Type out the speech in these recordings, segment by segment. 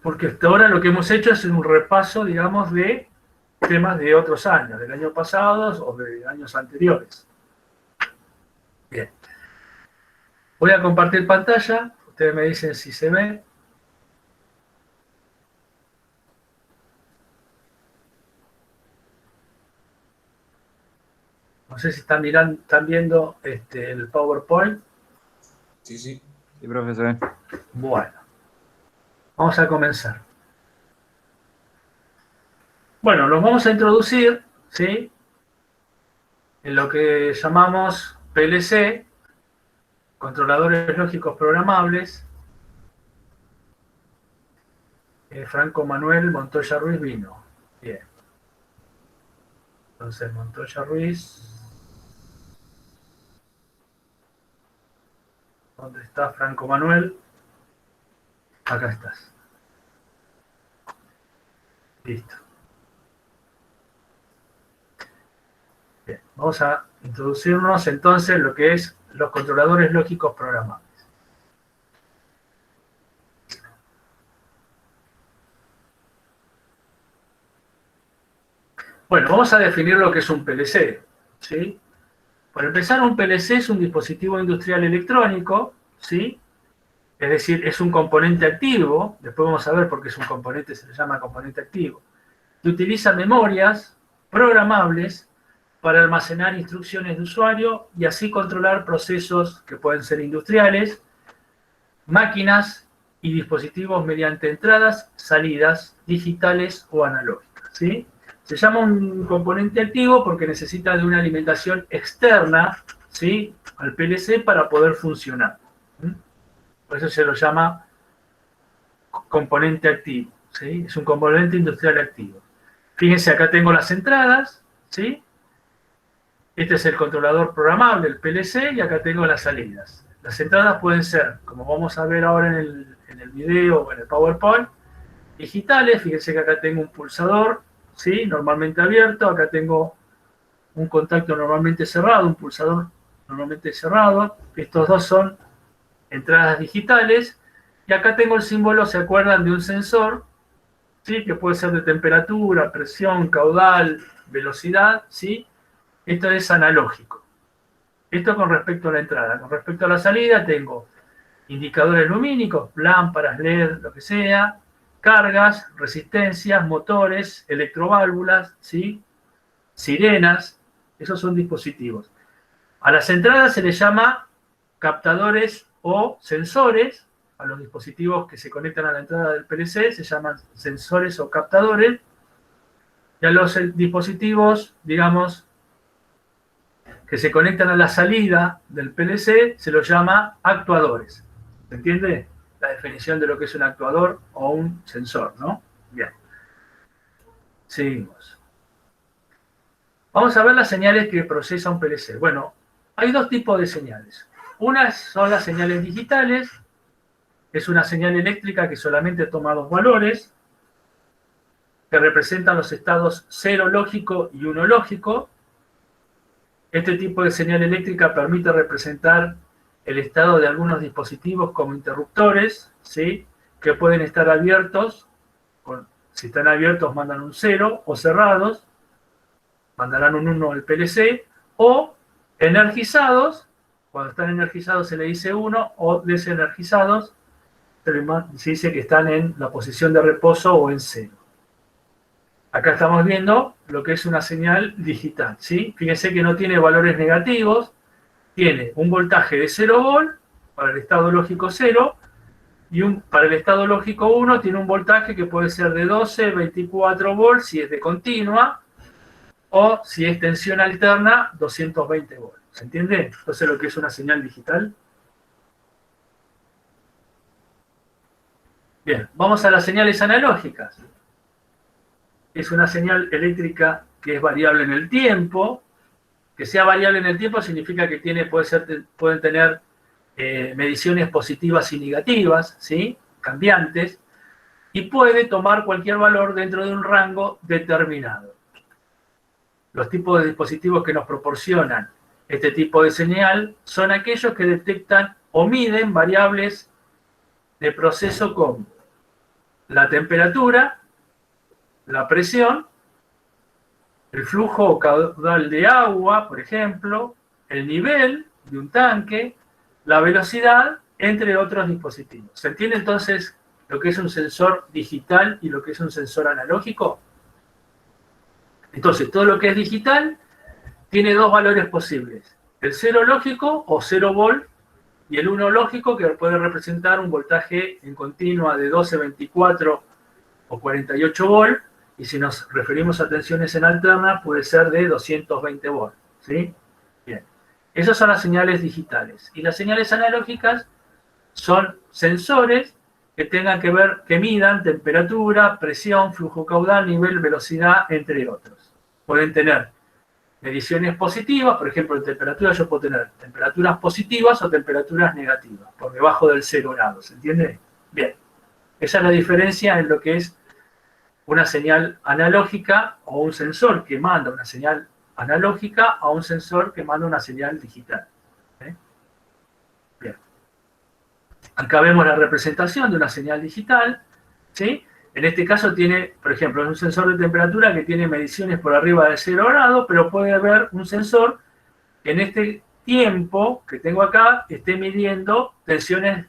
porque hasta ahora lo que hemos hecho es un repaso, digamos, de temas de otros años, del año pasado o de años anteriores. Bien. Voy a compartir pantalla. Ustedes me dicen si se ve. No sé si están mirando, están viendo el PowerPoint. Sí, sí. Sí, profe, se ve. Bueno, vamos a comenzar. Bueno, los vamos a introducir, ¿sí?, en lo que llamamos PLC, controladores lógicos programables. Franco Manuel Montoya Ruiz vino. Bien. Entonces, Montoya Ruiz. ¿Dónde está Franco Manuel? Acá estás. Listo. Bien. Vamos a introducirnos entonces en lo que es los controladores lógicos programables. Bueno, vamos a definir lo que es un PLC, ¿sí? Para empezar, un PLC es un dispositivo industrial electrónico, ¿sí? Es decir, es un componente activo, después vamos a ver por qué es un componente, se le llama componente activo, que utiliza memorias programables para almacenar instrucciones de usuario y así controlar procesos que pueden ser industriales, máquinas y dispositivos mediante entradas, salidas digitales o analógicas, ¿sí? Se llama un componente activo porque necesita de una alimentación externa, ¿sí?, al PLC para poder funcionar. Por eso se lo llama componente activo, ¿sí? Es un componente industrial activo. Fíjense, acá tengo las entradas, ¿sí? Este es el controlador programable, el PLC, y acá tengo las salidas. Las entradas pueden ser, como vamos a ver ahora en el video o en el PowerPoint, digitales. Fíjense que acá tengo un pulsador, ¿sí?, normalmente abierto. Acá tengo un contacto normalmente cerrado, un pulsador normalmente cerrado. Estos dos son entradas digitales. Y acá tengo el símbolo, ¿se acuerdan?, de un sensor, ¿sí?, que puede ser de temperatura, presión, caudal, velocidad, ¿sí? Esto es analógico. Esto con respecto a la entrada. Con respecto a la salida tengo indicadores lumínicos, lámparas, LED, lo que sea, cargas, resistencias, motores, electroválvulas, ¿sí?, sirenas. Esos son dispositivos. A las entradas se les llama captadores o sensores. A los dispositivos que se conectan a la entrada del PLC se llaman sensores o captadores. Y a los dispositivos, digamos, que se conectan a la salida del PLC se los llama actuadores. ¿Se entiende la definición de lo que es un actuador o un sensor, no? Bien. Seguimos. Vamos a ver las señales que procesa un PLC. Bueno, hay dos tipos de señales. Unas son las señales digitales. Es una señal eléctrica que solamente toma dos valores, que representan los estados 0 lógico y 1 lógico. Este tipo de señal eléctrica permite representar el estado de algunos dispositivos como interruptores, ¿sí?, que pueden estar abiertos. Si están abiertos mandan un 0, o cerrados, mandarán un 1 al PLC, o energizados. Cuando están energizados se le dice 1, o desenergizados se dice que están en la posición de reposo o en 0. Acá estamos viendo lo que es una señal digital, ¿sí? Fíjense que no tiene valores negativos, tiene un voltaje de 0 volt para el estado lógico 0, y para el estado lógico 1 tiene un voltaje que puede ser de 12, 24 volts si es de continua, o si es tensión alterna, 220 volts. ¿Se entiende? Entonces lo que es una señal digital. Bien, vamos a las señales analógicas. Es una señal eléctrica que es variable en el tiempo. Que sea variable en el tiempo significa que pueden tener mediciones positivas y negativas, ¿sí?, cambiantes, y puede tomar cualquier valor dentro de un rango determinado. Los tipos de dispositivos que nos proporcionan este tipo de señal son aquellos que detectan o miden variables de proceso como la temperatura, la presión, el flujo o caudal de agua, por ejemplo, el nivel de un tanque, la velocidad, entre otros dispositivos. ¿Se entiende entonces lo que es un sensor digital y lo que es un sensor analógico? Entonces, todo lo que es digital tiene dos valores posibles. El 0 lógico o 0 volt y el 1 lógico, que puede representar un voltaje en continua de 12, 24 o 48 volt, y si nos referimos a tensiones en alterna, puede ser de 220 volt. ¿Sí? Bien. Esas son las señales digitales. Y las señales analógicas son sensores que tengan que ver, que midan temperatura, presión, flujo caudal, nivel, velocidad, entre otros. Pueden tener mediciones positivas, por ejemplo, en temperatura yo puedo tener temperaturas positivas o temperaturas negativas, por debajo del 0 grados, ¿se entiende? Bien, esa es la diferencia en lo que es una señal analógica o un sensor que manda una señal analógica a un sensor que manda una señal digital. ¿Eh? Bien. Acá vemos la representación de una señal digital, ¿sí? En este caso tiene, por ejemplo, un sensor de temperatura que tiene mediciones por arriba de 0 grados, pero puede haber un sensor que en este tiempo que tengo acá esté midiendo tensiones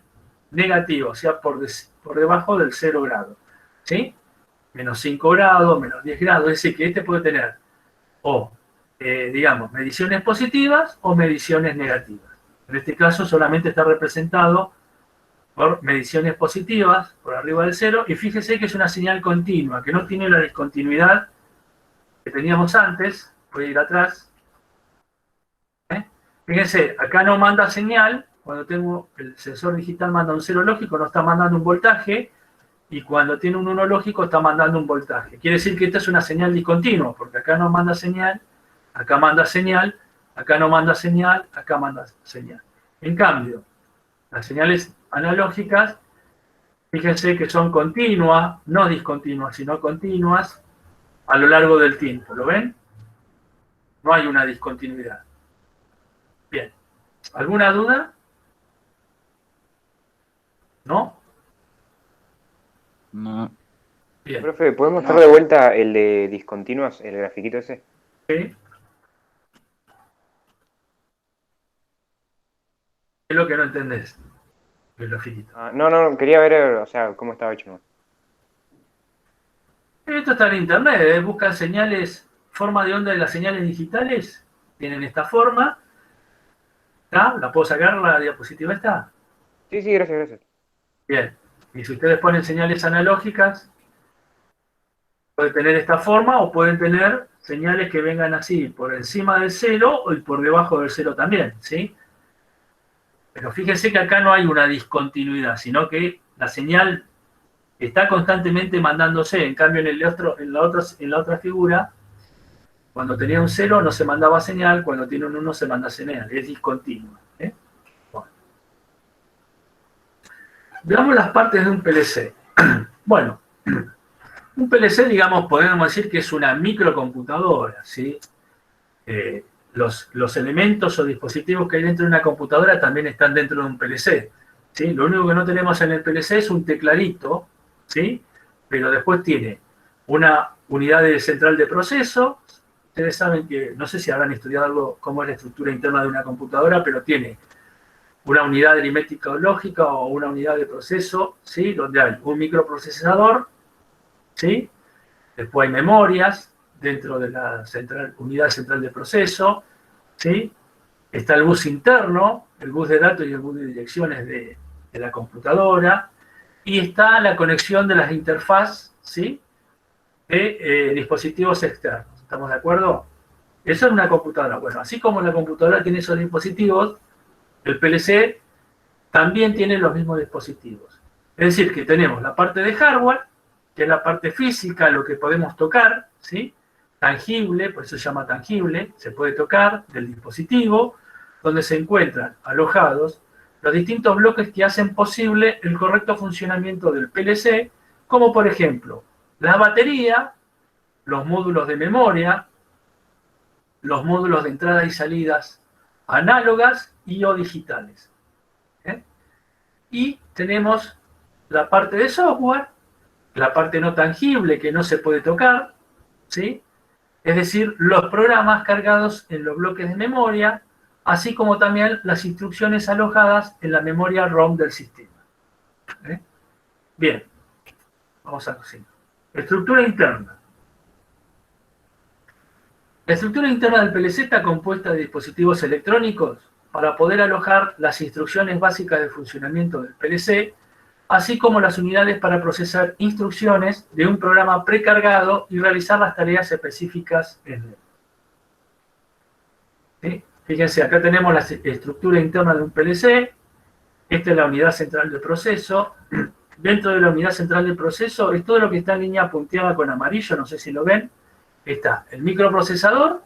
negativas, o sea, por debajo del 0 grado, ¿sí? Menos 5 grados, menos 10 grados, es decir, que este puede tener o, digamos, mediciones positivas o mediciones negativas. En este caso solamente está representado por mediciones positivas, por arriba del 0, y fíjese que es una señal continua, que no tiene la discontinuidad que teníamos antes. Voy a ir atrás. Fíjense, acá no manda señal, cuando tengo el sensor digital manda un 0 lógico, no está mandando un voltaje, y cuando tiene un 1 lógico está mandando un voltaje. Quiere decir que esta es una señal discontinua, porque acá no manda señal, acá manda señal, acá no manda señal, acá manda señal. En cambio, las señales analógicas, fíjense que son continuas, no discontinuas, sino continuas a lo largo del tiempo. ¿Lo ven? No hay una discontinuidad. Bien. ¿Alguna duda? ¿No? No. Bien. Profe, ¿podemos mostrar de vuelta el de discontinuas, el grafiquito ese? ¿Sí? Es lo que no entendés, el grafiquito. No, quería ver, o sea, cómo estaba hecho. ¿No? Esto está en internet, buscan señales, forma de onda de las señales digitales, tienen esta forma. ¿Está? ¿La puedo sacar la diapositiva esta? Sí, gracias. Bien. Y si ustedes ponen señales analógicas, pueden tener esta forma o pueden tener señales que vengan así, por encima del 0 y por debajo del 0 también, ¿sí? Pero fíjense que acá no hay una discontinuidad, sino que la señal está constantemente mandándose. En cambio, en la otra figura, cuando tenía un 0 no se mandaba señal, cuando tiene un 1 se manda señal, es discontinua. ¿Eh? Bueno. Veamos las partes de un PLC. Bueno, un PLC, digamos, podemos decir que es una microcomputadora, ¿sí? Los elementos o dispositivos que hay dentro de una computadora también están dentro de un PLC, ¿sí? Lo único que no tenemos en el PLC es un tecladito, ¿sí? Pero después tiene una unidad central de proceso. Ustedes saben que, no sé si habrán estudiado algo cómo es la estructura interna de una computadora, pero tiene una unidad aritmética o lógica o una unidad de proceso, ¿sí? Donde hay un microprocesador, ¿sí? Después hay memorias dentro de la unidad central de proceso, ¿sí? Está el bus interno, el bus de datos y el bus de direcciones de la computadora, y está la conexión de las interfaces, ¿sí? De dispositivos externos. ¿Estamos de acuerdo? Eso es una computadora. Bueno, así como la computadora tiene esos dispositivos, el PLC también tiene los mismos dispositivos. Es decir, que tenemos la parte de hardware, que es la parte física, lo que podemos tocar, ¿sí? Tangible, por eso se llama tangible, se puede tocar del dispositivo, donde se encuentran alojados los distintos bloques que hacen posible el correcto funcionamiento del PLC, como por ejemplo, la batería, los módulos de memoria, los módulos de entrada y salidas análogas y o digitales. ¿Eh? Y tenemos la parte de software, la parte no tangible que no se puede tocar, ¿sí? Es decir, los programas cargados en los bloques de memoria, así como también las instrucciones alojadas en la memoria ROM del sistema. ¿Eh? Bien, vamos a continuar. Estructura interna. La estructura interna del PLC está compuesta de dispositivos electrónicos para poder alojar las instrucciones básicas de funcionamiento del PLC, así como las unidades para procesar instrucciones de un programa precargado y realizar las tareas específicas en él. ¿Sí? Fíjense, acá tenemos la estructura interna de un PLC. Esta es la unidad central de proceso. Dentro de la unidad central de proceso es todo lo que está en línea punteada con amarillo, no sé si lo ven. Está el microprocesador,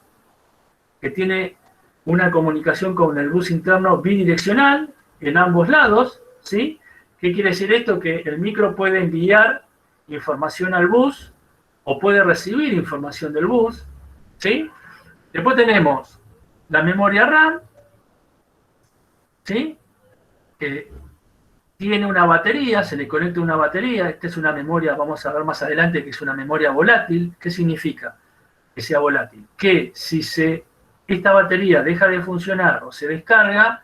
que tiene una comunicación con el bus interno bidireccional en ambos lados, ¿sí? ¿Qué quiere decir esto? Que el micro puede enviar información al bus o puede recibir información del bus, ¿sí? Después tenemos la memoria RAM, ¿sí? Que tiene una batería, se le conecta una batería. Esta es una memoria, vamos a ver más adelante, que es una memoria volátil. ¿Qué significa que sea volátil? Que si esta batería deja de funcionar o se descarga,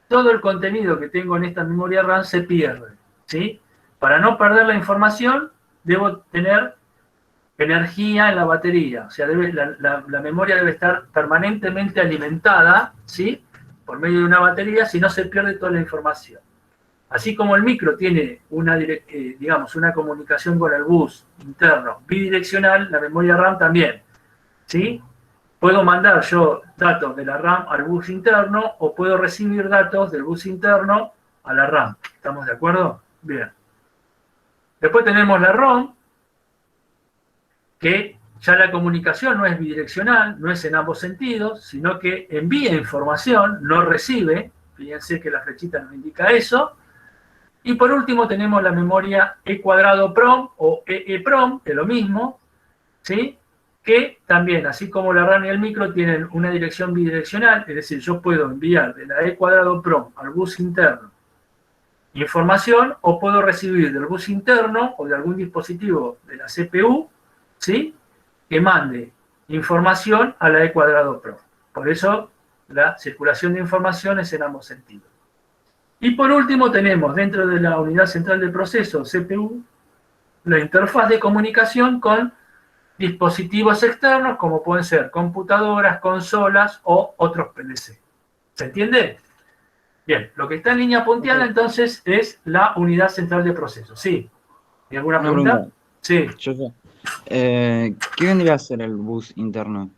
todo el contenido que tengo en esta memoria RAM se pierde, ¿sí? Para no perder la información, debo tener energía en la batería. O sea, la memoria debe estar permanentemente alimentada, ¿sí? Por medio de una batería, si no se pierde toda la información. Así como el micro tiene digamos, una comunicación con el bus interno bidireccional, la memoria RAM también, ¿sí? Puedo mandar yo datos de la RAM al bus interno o puedo recibir datos del bus interno a la RAM. ¿Estamos de acuerdo? Bien. Después tenemos la ROM, que ya la comunicación no es bidireccional, no es en ambos sentidos, sino que envía información, no recibe. Fíjense que la flechita nos indica eso. Y por último tenemos la memoria E²PROM o EEPROM, que es lo mismo, ¿sí? Que también, así como la RAM y el micro, tienen una dirección bidireccional, es decir, yo puedo enviar de la E²PROM al bus interno información o puedo recibir del bus interno o de algún dispositivo de la CPU, ¿sí? Que mande información a la E²PROM. Por eso la circulación de información es en ambos sentidos. Y por último tenemos dentro de la unidad central de proceso, CPU, la interfaz de comunicación con dispositivos externos como pueden ser computadoras, consolas o otros PLC. ¿Se entiende? Bien, lo que está en línea punteada entonces es la unidad central de proceso. ¿Sí? ¿Hay alguna pregunta? Sí. Yo sé. ¿Qué vendría a ser el bus interno?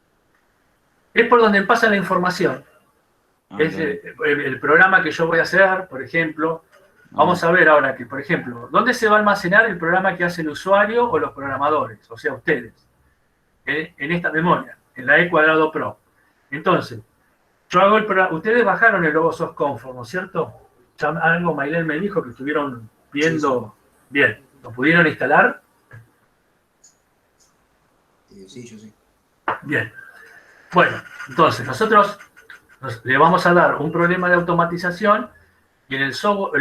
Es por donde pasa la información. Es Okay. el programa que yo voy a hacer, por ejemplo. Vamos a ver ahora que, por ejemplo, ¿dónde se va a almacenar el programa que hace el usuario o los programadores? O sea, ustedes. En esta memoria, en la E²PROM. Entonces, yo hago el programa. Ustedes bajaron el Logosoft Comfort, ¿no es cierto? Ya algo Maylén me dijo que estuvieron viendo. Sí. Bien, ¿lo pudieron instalar? Sí, yo sí. Bien. Bueno, entonces nosotros le vamos a dar un problema de automatización y en el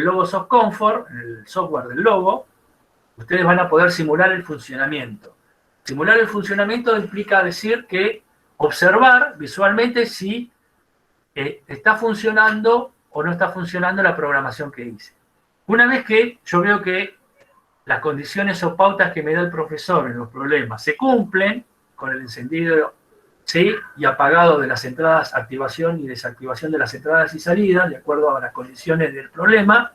Logosoft Comfort, en el software del logo, ustedes van a poder simular el funcionamiento. Simular el funcionamiento implica decir que observar visualmente si está funcionando o no está funcionando la programación que hice. Una vez que yo veo que las condiciones o pautas que me da el profesor en los problemas se cumplen con el encendido, ¿sí? Y apagado de las entradas, activación y desactivación de las entradas y salidas, de acuerdo a las condiciones del problema,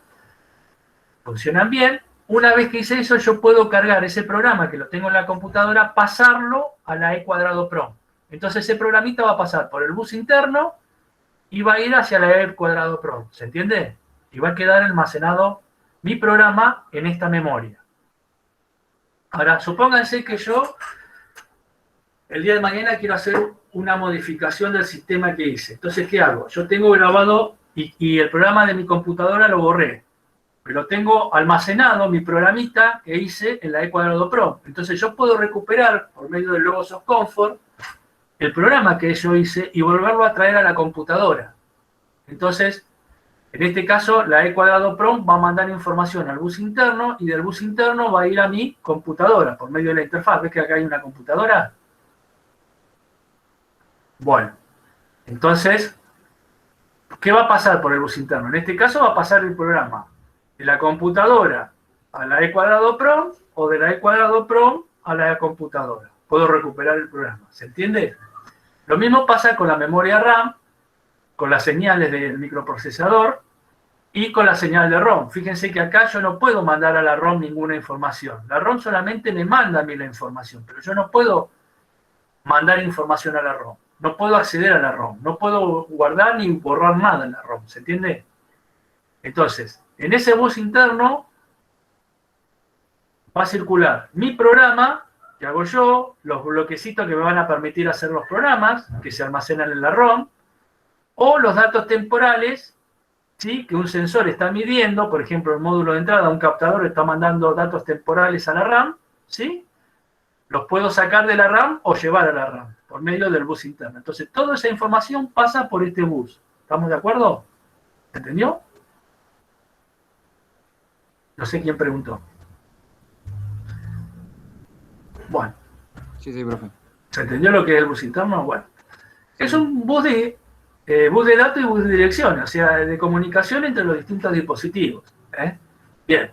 funcionan bien. Una vez que hice eso, yo puedo cargar ese programa que lo tengo en la computadora, pasarlo a la E²PROM. Entonces ese programita va a pasar por el bus interno y va a ir hacia la E²PROM. ¿Se entiende? Y va a quedar almacenado mi programa en esta memoria. Ahora, supónganse que yo el día de mañana quiero hacer una modificación del sistema que hice. Entonces, ¿qué hago? Yo tengo grabado y el programa de mi computadora lo borré. Pero tengo almacenado mi programita que hice en la E²PROM. Entonces yo puedo recuperar, por medio del Logosoft Comfort, el programa que yo hice y volverlo a traer a la computadora. Entonces, En este caso, la E cuadrado PROM va a mandar información al bus interno y del bus interno va a ir a mi computadora por medio de la interfaz. ¿Ves que acá hay una computadora? Bueno, entonces, ¿qué va a pasar por el bus interno? En este caso va a pasar el programa de la computadora a la E cuadrado PROM o de la E cuadrado PROM a la computadora. Puedo recuperar el programa. ¿Se entiende? Lo mismo pasa con la memoria RAM, con las señales del microprocesador y con la señal de ROM. Fíjense que acá yo no puedo mandar a la ROM ninguna información. La ROM solamente me manda a mí la información, pero yo no puedo mandar información a la ROM. No puedo acceder a la ROM. No puedo guardar ni borrar nada en la ROM. ¿Se entiende? Entonces, en ese bus interno va a circular mi programa, que hago yo, los bloquecitos que me van a permitir hacer los programas, que se almacenan en la ROM, o los datos temporales, ¿sí?, que un sensor está midiendo, por ejemplo, el módulo de entrada, un captador está mandando datos temporales a la RAM, ¿sí? Los puedo sacar de la RAM o llevar a la RAM, por medio del bus interno. Entonces, toda esa información pasa por este bus. ¿Estamos de acuerdo? ¿Entendió? No sé quién preguntó. Bueno. Sí, profe. ¿Se entendió lo que es el bus interno? Bueno. Es un bus de datos y bus de dirección, o sea, de comunicación entre los distintos dispositivos. Bien.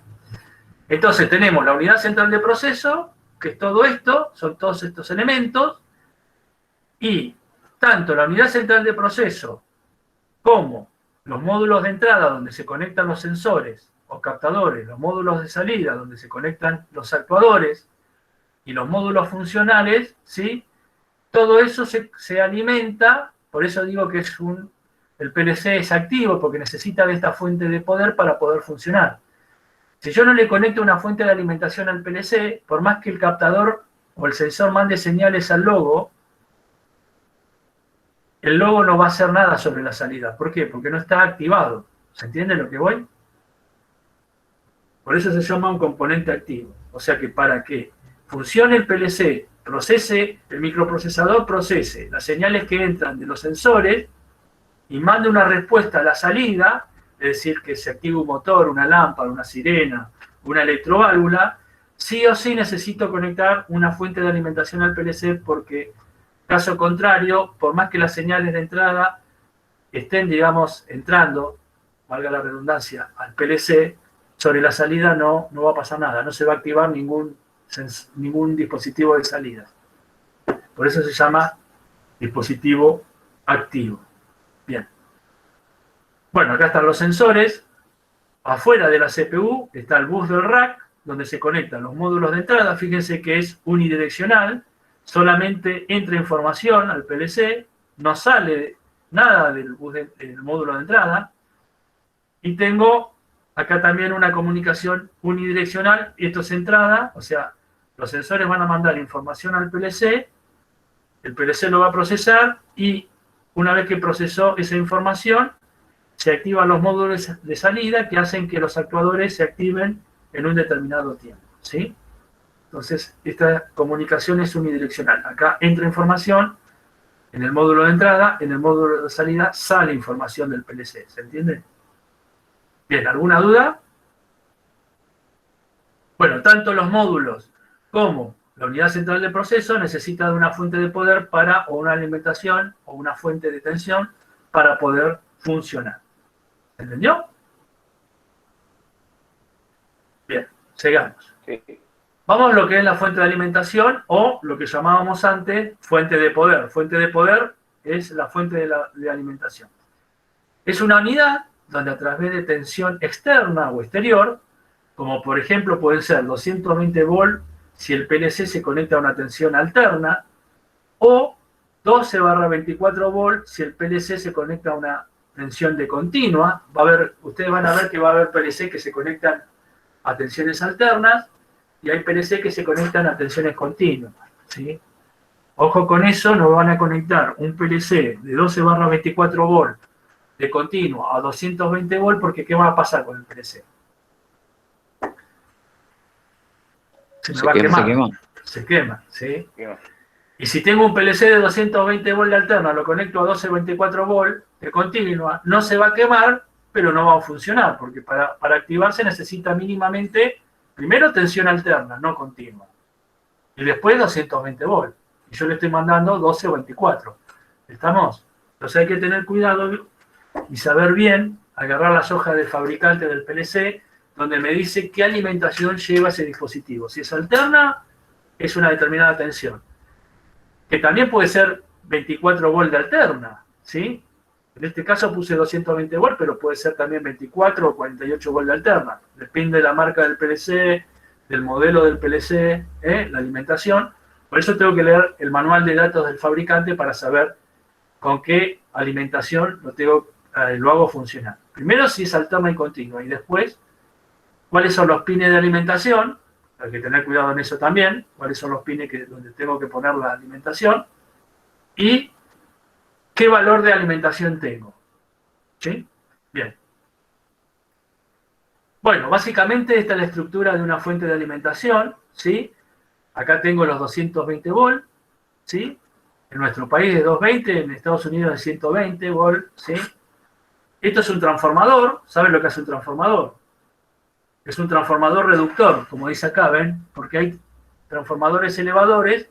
Entonces tenemos la unidad central de proceso, que es todo esto, son todos estos elementos, y tanto la unidad central de proceso como los módulos de entrada donde se conectan los sensores o captadores, los módulos de salida donde se conectan los actuadores y los módulos funcionales, ¿sí? Todo eso se alimenta, por eso digo que el PLC es activo, porque necesita de esta fuente de poder para poder funcionar. Si yo no le conecto una fuente de alimentación al PLC, por más que el captador o el sensor mande señales al logo, el logo no va a hacer nada sobre la salida. ¿Por qué? Porque no está activado. ¿Se entiende lo que voy? Por eso se llama un componente activo. O sea que para que funcione el PLC, el microprocesador procese las señales que entran de los sensores y mande una respuesta a la salida, es decir, que se active un motor, una lámpara, una sirena, una electroválvula, sí o sí necesito conectar una fuente de alimentación al PLC porque, caso contrario, por más que las señales de entrada estén, digamos, entrando, valga la redundancia, al PLC, sobre la salida no va a pasar nada, no se va a activar ningún dispositivo de salida. Por eso se llama dispositivo activo. Bien. Bueno, acá están los sensores. Afuera de la CPU está el bus del rack, donde se conectan los módulos de entrada. Fíjense que es unidireccional. Solamente entra información al PLC. No sale nada del módulo de entrada. Y tengo acá también una comunicación unidireccional. Esto es entrada, o sea, los sensores van a mandar información al PLC. El PLC lo va a procesar y una vez que procesó esa información, se activan los módulos de salida que hacen que los actuadores se activen en un determinado tiempo, ¿sí? Entonces, esta comunicación es unidireccional. Acá entra información en el módulo de entrada, en el módulo de salida sale información del PLC, ¿se entiende? Bien, ¿alguna duda? Bueno, tanto los módulos como la unidad central de proceso necesita de una fuente de poder o una alimentación o una fuente de tensión para poder funcionar. ¿Entendió? Bien, sigamos. Sí. Vamos a lo que es la fuente de alimentación o lo que llamábamos antes fuente de poder. Fuente de poder es la fuente de alimentación. Es una unidad donde a través de tensión externa o exterior, como por ejemplo pueden ser 220 volts si el PLC se conecta a una tensión alterna, o 12/24 volts si el PLC se conecta a una tensión de continua. Ustedes van a ver que va a haber PLC que se conectan a tensiones alternas y hay PLC que se conectan a tensiones continuas, ¿sí? Ojo con eso, no van a conectar un PLC de 12/24 volts de continuo a 220 volts porque ¿qué va a pasar con el PLC? Se me va a quemar. Se quema, ¿sí? Y si tengo un PLC de 220 volts de alterna, lo conecto a 12/24 volts de continua, no se va a quemar pero no va a funcionar, porque para activarse necesita mínimamente, primero tensión alterna, no continua, y después 220 volts. Y yo le estoy mandando 12 o 24. ¿Estamos? Entonces hay que tener cuidado y saber bien, agarrar las hojas del fabricante del PLC, donde me dice qué alimentación lleva ese dispositivo. Si es alterna, es una determinada tensión, que también puede ser 24 volts de alterna, ¿sí? En este caso puse 220 volts, pero puede ser también 24 o 48 volts de alterna. Depende de la marca del PLC, del modelo del PLC, la alimentación. Por eso tengo que leer el manual de datos del fabricante para saber con qué alimentación lo hago funcionar. Primero si es alterna y continua, y después cuáles son los pines de alimentación. Hay que tener cuidado en eso también, cuáles son los pines donde tengo que poner la alimentación, y qué valor de alimentación tengo. ¿Sí? Bien. Bueno, básicamente esta es la estructura de una fuente de alimentación, ¿sí? Acá tengo los 220 volts, ¿sí? En nuestro país es 220, en Estados Unidos es 120 volts, ¿sí? Esto es un transformador. ¿Saben lo que hace un transformador? Es un transformador reductor, como dice acá, ¿ven? Porque hay transformadores elevadores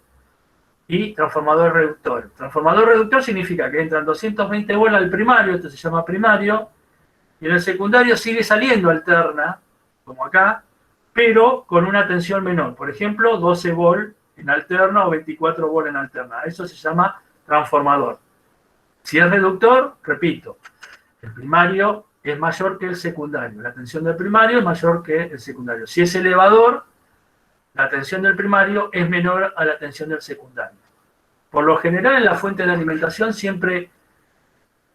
y transformador reductor. Transformador reductor significa que entran 220 volts al primario, esto se llama primario, y en el secundario sigue saliendo alterna, como acá, pero con una tensión menor. Por ejemplo, 12 volts en alterna o 24 volts en alterna. Eso se llama transformador. Si es reductor, repito, el primario es mayor que el secundario. La tensión del primario es mayor que el secundario. Si es elevador, la tensión del primario es menor a la tensión del secundario. Por lo general, en la fuente de alimentación siempre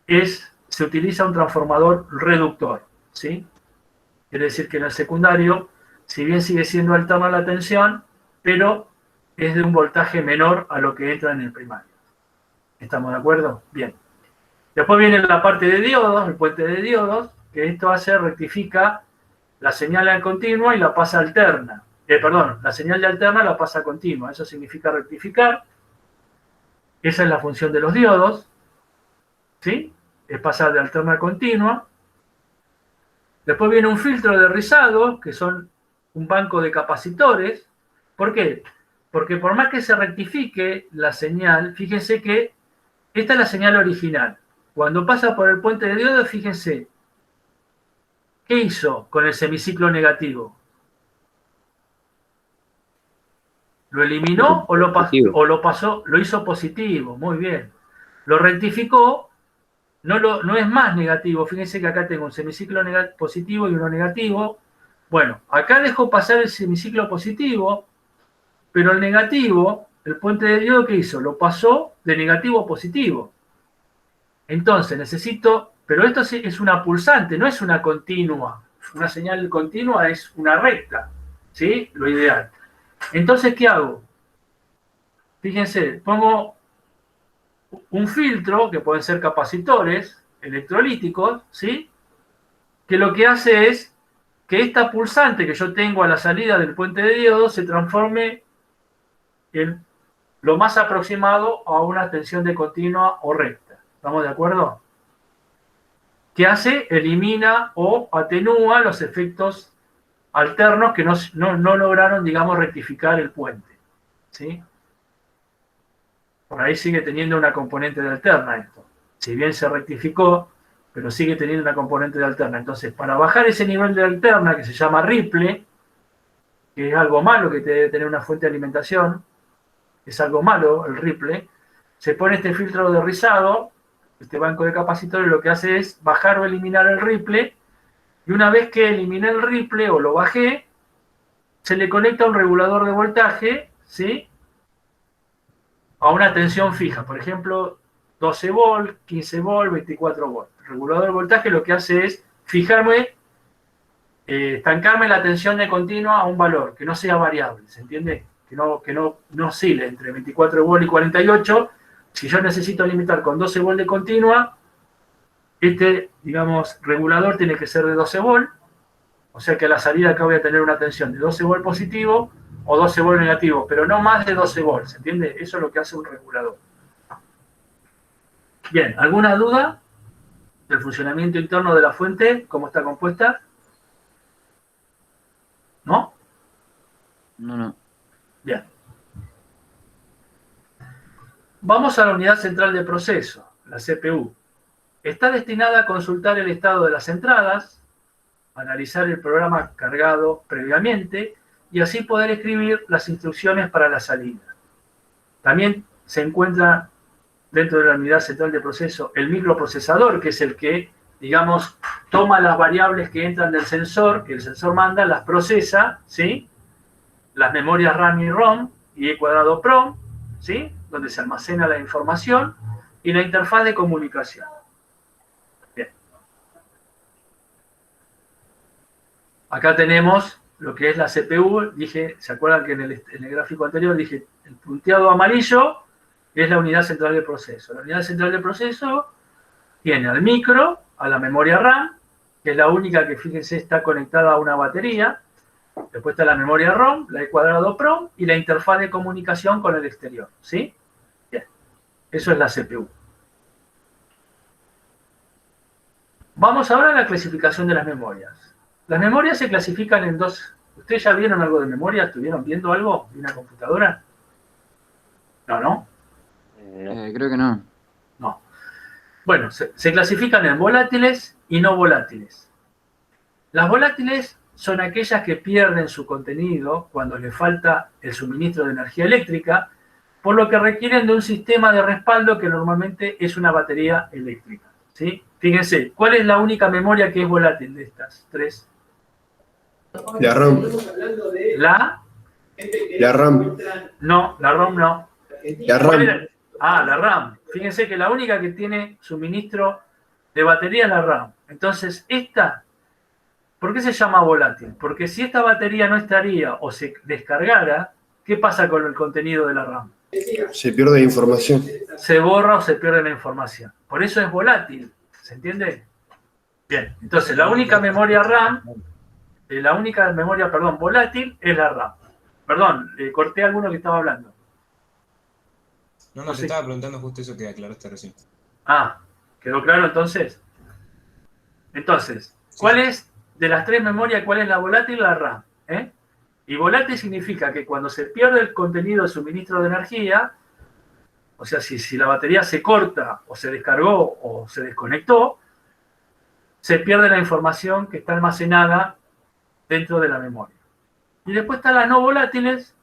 se utiliza un transformador reductor, ¿sí? Quiere decir que en el secundario, si bien sigue siendo alterna la tensión, pero es de un voltaje menor a lo que entra en el primario. ¿Estamos de acuerdo? Bien. Después viene la parte de diodos, el puente de diodos, que esto rectifica la señal a continua y la pasa alterna. La señal de alterna la pasa a continua. Eso significa rectificar. Esa es la función de los diodos, ¿sí? Es pasar de alterna a continua. Después viene un filtro de rizado, que son un banco de capacitores. ¿Por qué? Porque por más que se rectifique la señal, fíjense que esta es la señal original. Cuando pasa por el puente de diodos, fíjense, ¿qué hizo con el semiciclo negativo? ¿Lo eliminó o lo pasó? Lo hizo positivo, muy bien. Lo rectificó, no es más negativo. Fíjense que acá tengo un semiciclo positivo y uno negativo. Bueno, acá dejó pasar el semiciclo positivo, pero el negativo, el puente de diodo, ¿qué hizo? Lo pasó de negativo a positivo. Entonces necesito, pero esto es una pulsante, no es una continua. Una señal continua es una recta, ¿sí? Lo ideal. Entonces, ¿qué hago? Fíjense, pongo un filtro, que pueden ser capacitores electrolíticos, ¿sí? Que lo que hace es que esta pulsante que yo tengo a la salida del puente de diodo se transforme en lo más aproximado a una tensión de continua o recta. ¿Estamos de acuerdo? ¿Qué hace? Elimina o atenúa los efectos alternos que no lograron, digamos, rectificar el puente. ¿Sí? Por ahí sigue teniendo una componente de alterna esto. Si bien se rectificó, pero sigue teniendo una componente de alterna. Entonces, para bajar ese nivel de alterna, que se llama ripple, que es algo malo que debe tener una fuente de alimentación, es algo malo el ripple, se pone este filtro de rizado, este banco de capacitores lo que hace es bajar o eliminar el ripple, y una vez que eliminé el ripple o lo bajé, se le conecta un regulador de voltaje, ¿sí? A una tensión fija, por ejemplo, 12 volts, 15 volts, 24 volts. El regulador de voltaje lo que hace es fijarme, estancarme la tensión de continua a un valor, que no sea variable, ¿se entiende? Que no oscile entre 24 volts y 48. Si yo necesito limitar con 12 volts de continua, este, digamos, regulador tiene que ser de 12 volts, o sea que a la salida acá voy a tener una tensión de 12 volts positivo o 12 volts negativo, pero no más de 12 volts, ¿entiende? Eso es lo que hace un regulador. Bien, ¿alguna duda? del funcionamiento interno de la fuente, cómo está compuesta? ¿No? No. Bien. Vamos a la unidad central de proceso, la CPU. Está destinada a consultar el estado de las entradas, analizar el programa cargado previamente y así poder escribir las instrucciones para la salida. También se encuentra dentro de la unidad central de proceso el microprocesador, que es el que, digamos, toma las variables que entran del sensor, que el sensor manda, las procesa, ¿sí? Las memorias RAM y ROM y E cuadrado PROM, ¿sí? Donde se almacena la información, y la interfaz de comunicación. Bien. Acá tenemos lo que es la CPU. Dije, ¿se acuerdan que en el gráfico anterior dije el punteado amarillo es la unidad central de proceso? La unidad central de proceso tiene al micro, a la memoria RAM, que es la única que, fíjense, está conectada a una batería. Después está la memoria ROM, la E cuadrado PROM y la interfaz de comunicación con el exterior, ¿sí? Bien, eso es la CPU. Vamos ahora a la clasificación de las memorias. Las memorias se clasifican en dos. ¿Ustedes ya vieron algo de memoria? ¿Estuvieron viendo algo de una computadora? No, ¿no? Creo que no. No. Bueno, se clasifican en volátiles y no volátiles. Las volátiles son aquellas que pierden su contenido cuando le falta el suministro de energía eléctrica, por lo que requieren de un sistema de respaldo que normalmente es una batería eléctrica, ¿sí? Fíjense, ¿cuál es la única memoria que es volátil de estas tres? La RAM. La RAM. No, la ROM no. La RAM. La RAM. Fíjense que la única que tiene suministro de batería es la RAM. Entonces, esta, ¿por qué se llama volátil? Porque si esta batería no estaría o se descargara, ¿qué pasa con el contenido de la RAM? Se pierde información. Se borra o se pierde la información. Por eso es volátil. ¿Se entiende? Bien. Entonces, la única memoria RAM, volátil es la RAM. Perdón, corté a alguno que estaba hablando. No, te estaba preguntando justo eso que aclaraste recién. ¿Quedó claro entonces? Entonces, ¿cuál es, de las tres memorias, cuál es la volátil? La RAM. Y volátil significa que cuando se pierde el contenido de suministro de energía, o sea, si la batería se corta, o se descargó, o se desconectó, se pierde la información que está almacenada dentro de la memoria. Y después están las no volátiles,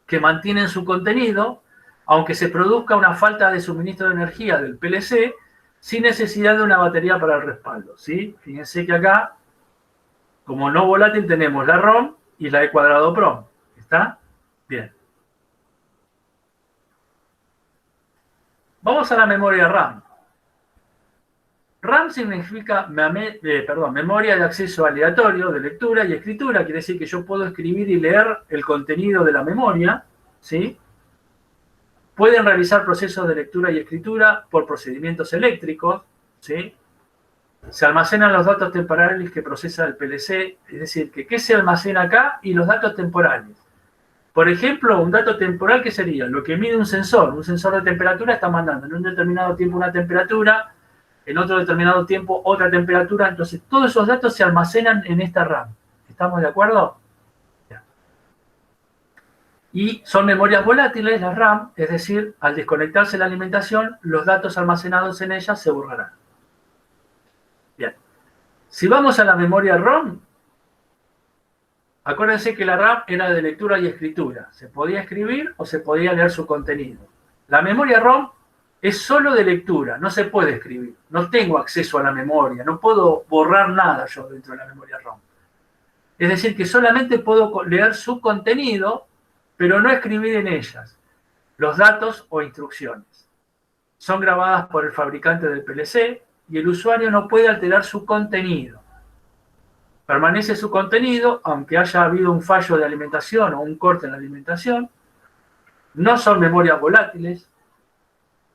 que mantienen su contenido, aunque se produzca una falta de suministro de energía del PLC, sin necesidad de una batería para el respaldo, ¿sí? Fíjense que acá, como no volátil, tenemos la ROM y la E cuadrado PROM. ¿Está? Bien. Vamos a la memoria RAM. RAM significa memoria de acceso aleatorio, de lectura y escritura. Quiere decir que yo puedo escribir y leer el contenido de la memoria, ¿sí? Pueden realizar procesos de lectura y escritura por procedimientos eléctricos, ¿sí? Se almacenan los datos temporales que procesa el PLC, es decir, que ¿qué se almacena acá? Y los datos temporales. Por ejemplo, un dato temporal, ¿qué sería? Lo que mide un sensor de temperatura está mandando en un determinado tiempo una temperatura, en otro determinado tiempo otra temperatura, entonces todos esos datos se almacenan en esta RAM. ¿Estamos de acuerdo? Y son memorias volátiles, las RAM, es decir, al desconectarse la alimentación, los datos almacenados en ellas se borrarán. Bien. Si vamos a la memoria ROM, acuérdense que la RAM era de lectura y escritura. Se podía escribir o se podía leer su contenido. La memoria ROM es solo de lectura, no se puede escribir. No tengo acceso a la memoria, no puedo borrar nada yo dentro de la memoria ROM. Es decir, que solamente puedo leer su contenido, pero no escribir en ellas los datos o instrucciones. Son grabadas por el fabricante del PLC y el usuario no puede alterar su contenido. Permanece su contenido, aunque haya habido un fallo de alimentación o un corte en la alimentación. No son memorias volátiles.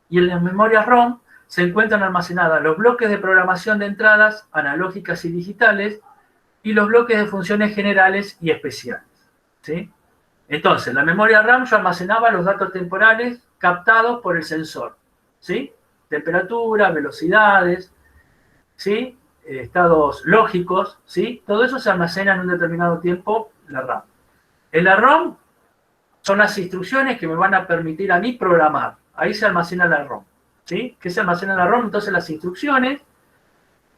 Y en las memorias ROM se encuentran almacenadas los bloques de programación de entradas analógicas y digitales y los bloques de funciones generales y especiales, ¿sí? Entonces, la memoria RAM yo almacenaba los datos temporales captados por el sensor, ¿sí? Temperatura, velocidades, ¿sí? Estados lógicos, ¿sí? Todo eso se almacena en un determinado tiempo en la RAM. En la ROM son las instrucciones que me van a permitir a mí programar. Ahí se almacena la ROM, ¿sí? ¿Qué se almacena en la ROM? Entonces las instrucciones,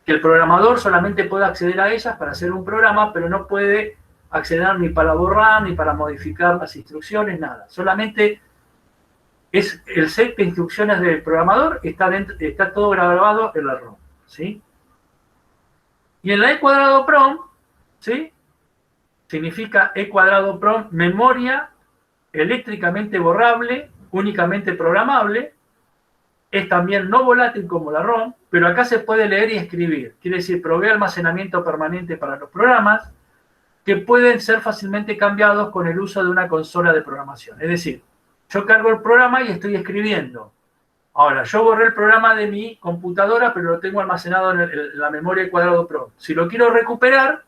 que el programador solamente puede acceder a ellas para hacer un programa, pero no puede acceder ni para borrar, ni para modificar las instrucciones, nada. Solamente es el set de instrucciones del programador, está todo grabado en la ROM, ¿sí? Y en la E cuadrado PROM, ¿sí? Significa E cuadrado PROM, memoria eléctricamente borrable, únicamente programable. Es también no volátil como la ROM, pero acá se puede leer y escribir. Quiere decir, provee almacenamiento permanente para los programas que pueden ser fácilmente cambiados con el uso de una consola de programación. Es decir, yo cargo el programa y estoy escribiendo. Ahora, yo borré el programa de mi computadora, pero lo tengo almacenado en la memoria cuadrado PROM. Si lo quiero recuperar,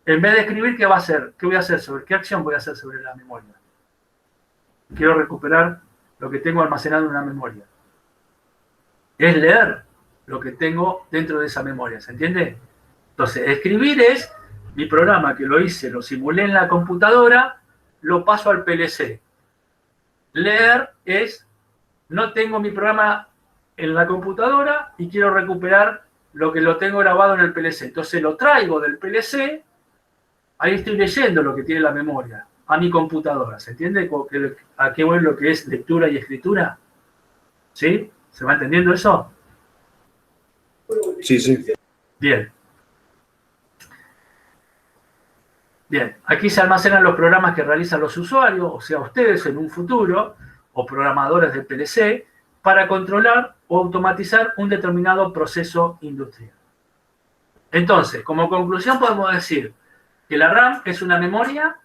en vez de escribir, ¿qué va a hacer? ¿Qué voy a hacer? ¿Qué acción voy a hacer sobre la memoria? Quiero recuperar lo que tengo almacenado en una memoria. Es leer lo que tengo dentro de esa memoria, ¿se entiende? Entonces, escribir es mi programa que lo hice, lo simulé en la computadora, lo paso al PLC. Leer es, no tengo mi programa en la computadora y quiero recuperar lo que lo tengo grabado en el PLC. Entonces lo traigo del PLC, ahí estoy leyendo lo que tiene la memoria, a mi computadora. ¿Se entiende a qué voy lo que es lectura y escritura? ¿Sí? ¿Se va entendiendo eso? Sí, sí. Bien. Bien, aquí se almacenan los programas que realizan los usuarios, o sea, ustedes en un futuro, o programadores de PLC, para controlar o automatizar un determinado proceso industrial. Entonces, como conclusión podemos decir que la RAM es una memoria,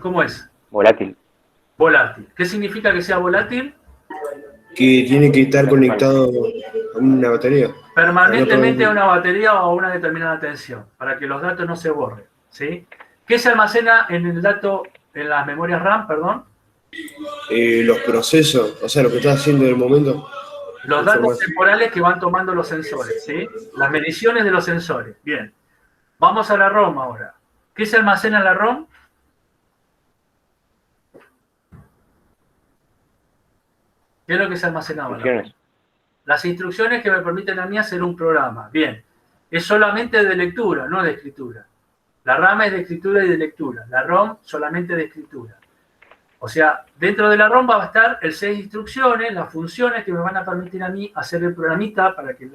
¿cómo es? Volátil. Volátil. ¿Qué significa que sea volátil? Que tiene que estar conectado a una batería. Permanentemente a una batería o a una determinada tensión, para que los datos no se borren, ¿sí? ¿Qué se almacena en el dato, en las memorias RAM, perdón? Los procesos, o sea, lo que está haciendo en el momento. Los datos temporales que van tomando los sensores, ¿sí? Las mediciones de los sensores. Bien. Vamos a la ROM ahora. ¿Qué se almacena en la ROM? ¿Qué es lo que se almacenaba en la ROM? Las instrucciones que me permiten a mí hacer un programa. Bien. Es solamente de lectura, no de escritura. La RAM es de escritura y de lectura. La ROM solamente de escritura. O sea, dentro de la ROM va a estar el set de instrucciones, las funciones que me van a permitir a mí hacer el programita para que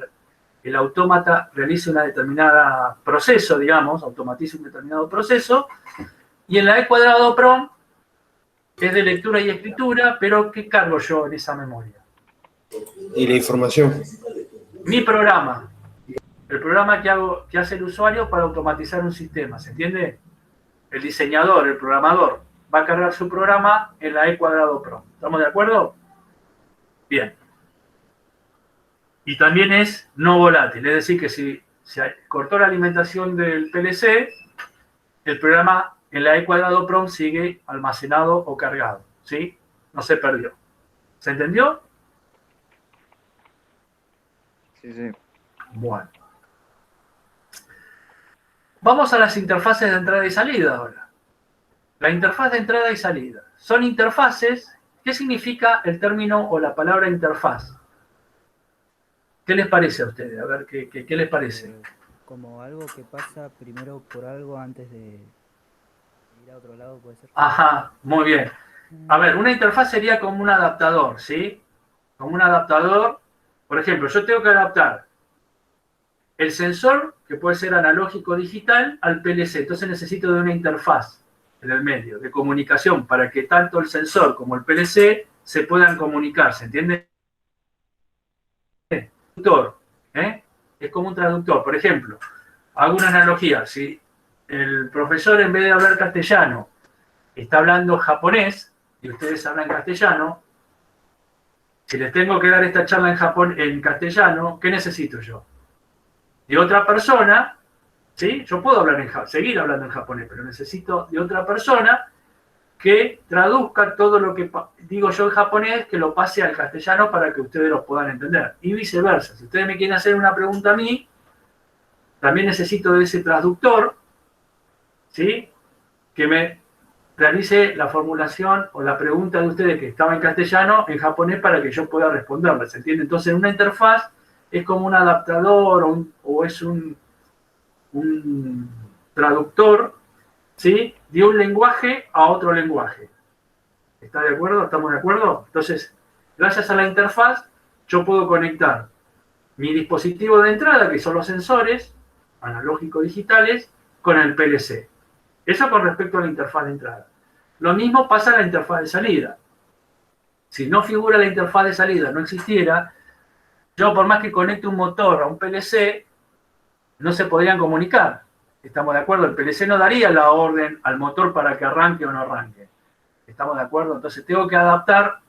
el autómata realice una determinada proceso, digamos, automatice un determinado proceso. Y en la E cuadrado PROM es de lectura y escritura, pero ¿qué cargo yo en esa memoria? Y la información. Mi programa. El programa que hace el usuario para automatizar un sistema, ¿se entiende? El diseñador, el programador, va a cargar su programa en la E cuadrado PROM. ¿Estamos de acuerdo? Bien. Y también es no volátil, es decir, que si se cortó la alimentación del PLC, el programa en la E cuadrado PROM sigue almacenado o cargado, ¿sí? No se perdió. ¿Se entendió? Sí, sí. Bueno. Vamos a las interfaces de entrada y salida ahora. La interfaz de entrada y salida. Son interfaces. ¿Qué significa el término o la palabra interfaz? ¿Qué les parece a ustedes? A ver, ¿qué les parece? Como algo que pasa primero por algo antes de ir a otro lado, puede ser. Ajá, muy bien. A ver, una interfaz sería como un adaptador, ¿sí? Como un adaptador. Por ejemplo, yo tengo que adaptar el sensor, que puede ser analógico o digital, al PLC. Entonces necesito de una interfaz en el medio, de comunicación, para que tanto el sensor como el PLC se puedan comunicar, ¿se entiende? Traductor, ¿eh? Es como un traductor. Por ejemplo, hago una analogía. Si el profesor, en vez de hablar castellano, está hablando japonés, y ustedes hablan castellano, si les tengo que dar esta charla en castellano, ¿qué necesito yo? De otra persona, ¿sí? Yo puedo hablar seguir hablando en japonés, pero necesito de otra persona que traduzca todo lo que digo yo en japonés, que lo pase al castellano para que ustedes lo puedan entender. Y viceversa. Si ustedes me quieren hacer una pregunta a mí, también necesito de ese traductor, ¿sí? Que me realice la formulación o la pregunta de ustedes que estaba en castellano, en japonés, para que yo pueda responderla, ¿se entiende? Entonces, una interfaz es como un adaptador o es un traductor, ¿sí? De un lenguaje a otro lenguaje. ¿Está de acuerdo? ¿Estamos de acuerdo? Entonces, gracias a la interfaz, yo puedo conectar mi dispositivo de entrada, que son los sensores analógicos digitales, con el PLC. Eso con respecto a la interfaz de entrada. Lo mismo pasa en la interfaz de salida. Si no figura la interfaz de salida, no existiera, yo por más que conecte un motor a un PLC, no se podrían comunicar. ¿Estamos de acuerdo? El PLC no daría la orden al motor para que arranque o no arranque. ¿Estamos de acuerdo? Entonces tengo que adaptar,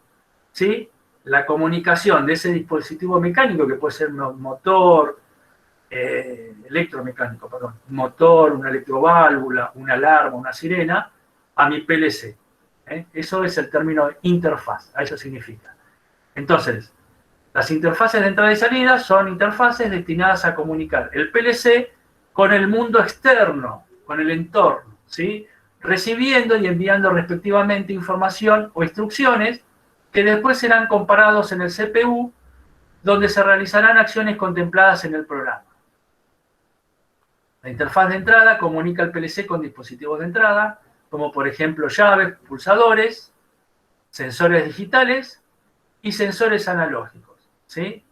¿sí?, la comunicación de ese dispositivo mecánico, que puede ser un motor, electromecánico, perdón, un motor, una electroválvula, una alarma, una sirena, a mi PLC. Eso es el término interfaz, a eso significa. Entonces, las interfaces de entrada y salida son interfaces destinadas a comunicar el PLC con el mundo externo, con el entorno, ¿sí? Recibiendo y enviando respectivamente información o instrucciones que después serán comparados en el CPU, donde se realizarán acciones contempladas en el programa. La interfaz de entrada comunica el PLC con dispositivos de entrada, como por ejemplo llaves, pulsadores, sensores digitales y sensores analógicos, ¿sí?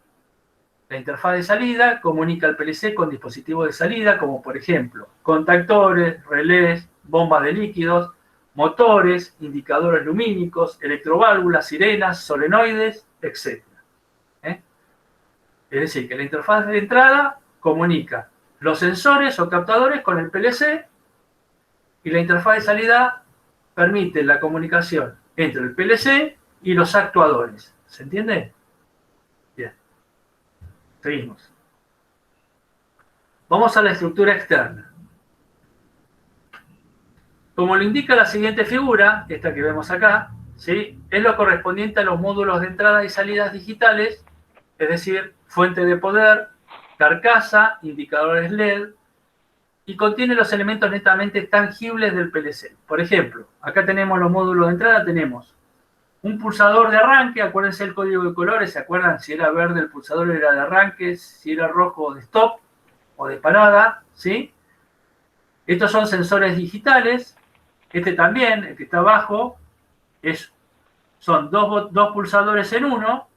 La interfaz de salida comunica el PLC con dispositivos de salida, como por ejemplo contactores, relés, bombas de líquidos, motores, indicadores lumínicos, electroválvulas, sirenas, solenoides, etc. Es decir, que la interfaz de entrada comunica los sensores o captadores con el PLC y la interfaz de salida permite la comunicación entre el PLC y los actuadores. ¿Se entiende? Bien. Seguimos. Vamos a la estructura externa. Como lo indica la siguiente figura, esta que vemos acá, ¿sí?, es lo correspondiente a los módulos de entrada y salidas digitales, es decir, fuente de poder, carcasa, indicadores LED, y contiene los elementos netamente tangibles del PLC. Por ejemplo, acá tenemos los módulos de entrada, tenemos un pulsador de arranque, acuérdense el código de colores, ¿se acuerdan? Si era verde el pulsador era de arranque, si era rojo de stop o de parada, ¿sí? Estos son sensores digitales, este también, el que está abajo, son dos pulsadores en uno,